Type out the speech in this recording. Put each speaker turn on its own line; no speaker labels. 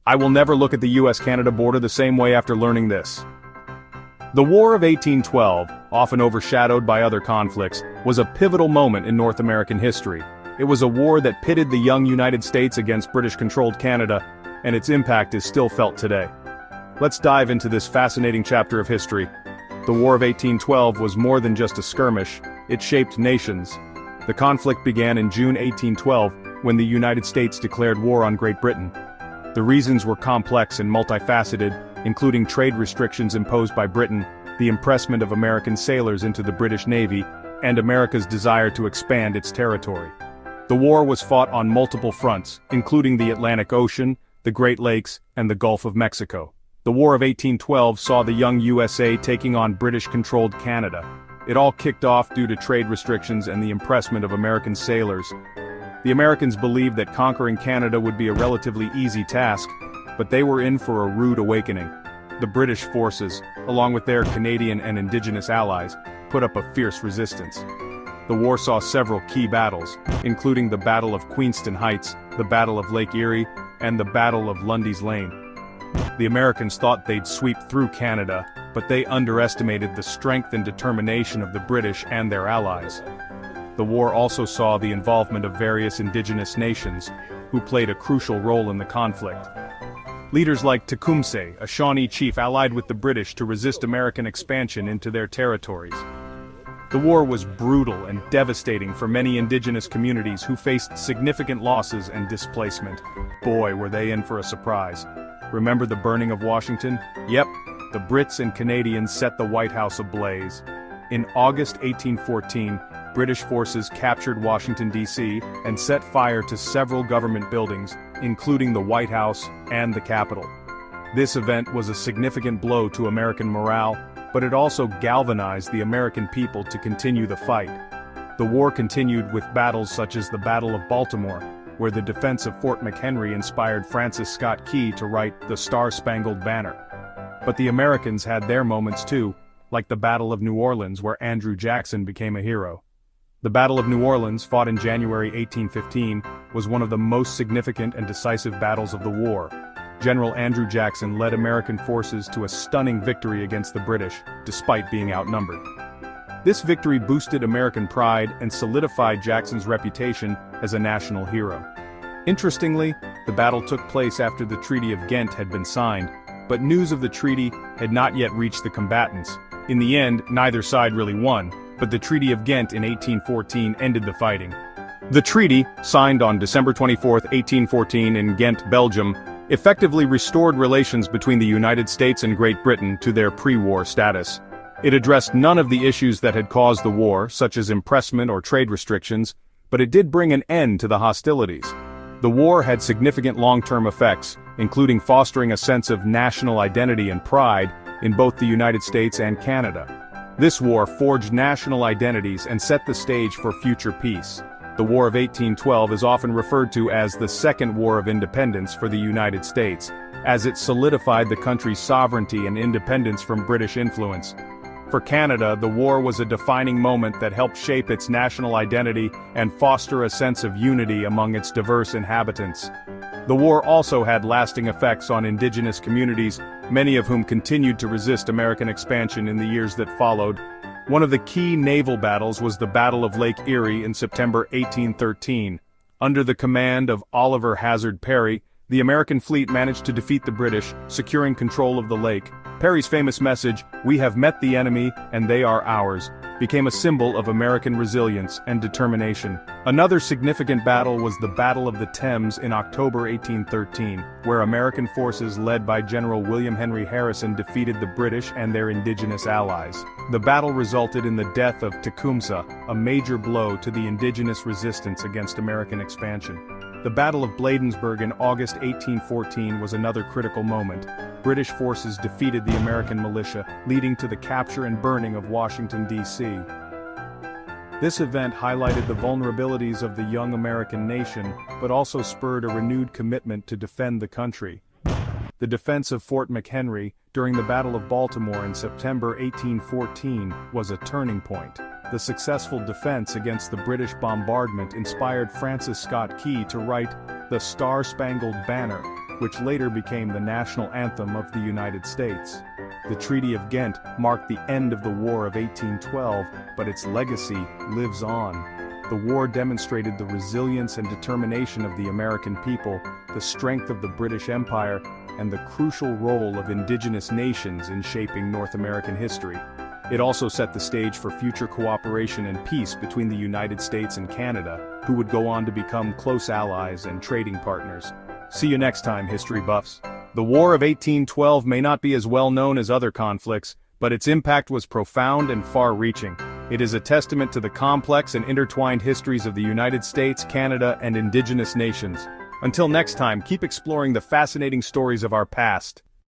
I will never look at the US-Canada border the same way after learning this. The War of 1812, often overshadowed by other conflicts, was a pivotal moment in North American history. It was a war that pitted the young United States against British-controlled Canada, and its impact is still felt today. Let's dive into this fascinating chapter of history. The War of 1812 was more than just a skirmish, it shaped nations. The conflict began in June 1812, when the United States declared war on Great Britain. The reasons were complex and multifaceted, including trade restrictions imposed by Britain, the impressment of American sailors into the British Navy, and America's desire to expand its territory. The war was fought on multiple fronts, including the Atlantic Ocean, the Great Lakes, and the Gulf of Mexico. The War of 1812 saw the young USA taking on British-controlled Canada. It all kicked off due to trade restrictions and the impressment of American sailors. The Americans believed that conquering Canada would be a relatively easy task, but they were in for a rude awakening. The British forces, along with their Canadian and Indigenous allies, put up a fierce resistance. The war saw several key battles, including the Battle of Queenston Heights, the Battle of Lake Erie, and the Battle of Lundy's Lane. The Americans thought they'd sweep through Canada, but they underestimated the strength and determination of the British and their allies. The war also saw the involvement of various indigenous nations, who played a crucial role in the conflict. Leaders like Tecumseh, a Shawnee chief allied with the British to resist American expansion into their territories. The war was brutal and devastating for many indigenous communities who faced significant losses and displacement. Boy, were they in for a surprise. Remember the burning of Washington? Yep, the Brits and Canadians set the White House ablaze. In August 1814, British forces captured Washington, D.C., and set fire to several government buildings, including the White House and the Capitol. This event was a significant blow to American morale, but it also galvanized the American people to continue the fight. The war continued with battles such as the Battle of Baltimore, where the defense of Fort McHenry inspired Francis Scott Key to write the Star-Spangled Banner. But the Americans had their moments too, like the Battle of New Orleans, where Andrew Jackson became a hero. The Battle of New Orleans, fought in January 1815, was one of the most significant and decisive battles of the war. General Andrew Jackson led American forces to a stunning victory against the British, despite being outnumbered. This victory boosted American pride and solidified Jackson's reputation as a national hero. Interestingly, the battle took place after the Treaty of Ghent had been signed, but news of the treaty had not yet reached the combatants. In the end, neither side really won, but the Treaty of Ghent in 1814 ended the fighting. The treaty, signed on December 24, 1814 in Ghent, Belgium, effectively restored relations between the United States and Great Britain to their pre-war status. It addressed none of the issues that had caused the war, such as impressment or trade restrictions, but it did bring an end to the hostilities. The war had significant long-term effects, including fostering a sense of national identity and pride in both the United States and Canada. This war forged national identities and set the stage for future peace. The War of 1812 is often referred to as the Second War of Independence for the United States, as it solidified the country's sovereignty and independence from British influence. For Canada, the war was a defining moment that helped shape its national identity and foster a sense of unity among its diverse inhabitants. The war also had lasting effects on indigenous communities, many of whom continued to resist American expansion in the years that followed. One of the key naval battles was the Battle of Lake Erie in September 1813. Under the command of Oliver Hazard Perry, the American fleet managed to defeat the British, securing control of the lake. Perry's famous message, "We have met the enemy, and they are ours," became a symbol of American resilience and determination. Another significant battle was the Battle of the Thames in October 1813, where American forces led by General William Henry Harrison defeated the British and their indigenous allies. The battle resulted in the death of Tecumseh, a major blow to the indigenous resistance against American expansion. The Battle of Bladensburg in August 1814 was another critical moment. British forces defeated the American militia, leading to the capture and burning of Washington, D.C. This event highlighted the vulnerabilities of the young American nation, but also spurred a renewed commitment to defend the country. The defense of Fort McHenry during the Battle of Baltimore in September 1814 was a turning point. The successful defense against the British bombardment inspired Francis Scott Key to write the Star-Spangled Banner, which later became the national anthem of the United States. The Treaty of Ghent marked the end of the War of 1812, but its legacy lives on. The war demonstrated the resilience and determination of the American people, the strength of the British Empire, and the crucial role of indigenous nations in shaping North American history. It also set the stage for future cooperation and peace between the United States and Canada, who would go on to become close allies and trading partners. See you next time, history buffs. The War of 1812 may not be as well known as other conflicts, but its impact was profound and far-reaching. It is a testament to the complex and intertwined histories of the United States, Canada, and indigenous nations. Until next time, keep exploring the fascinating stories of our past.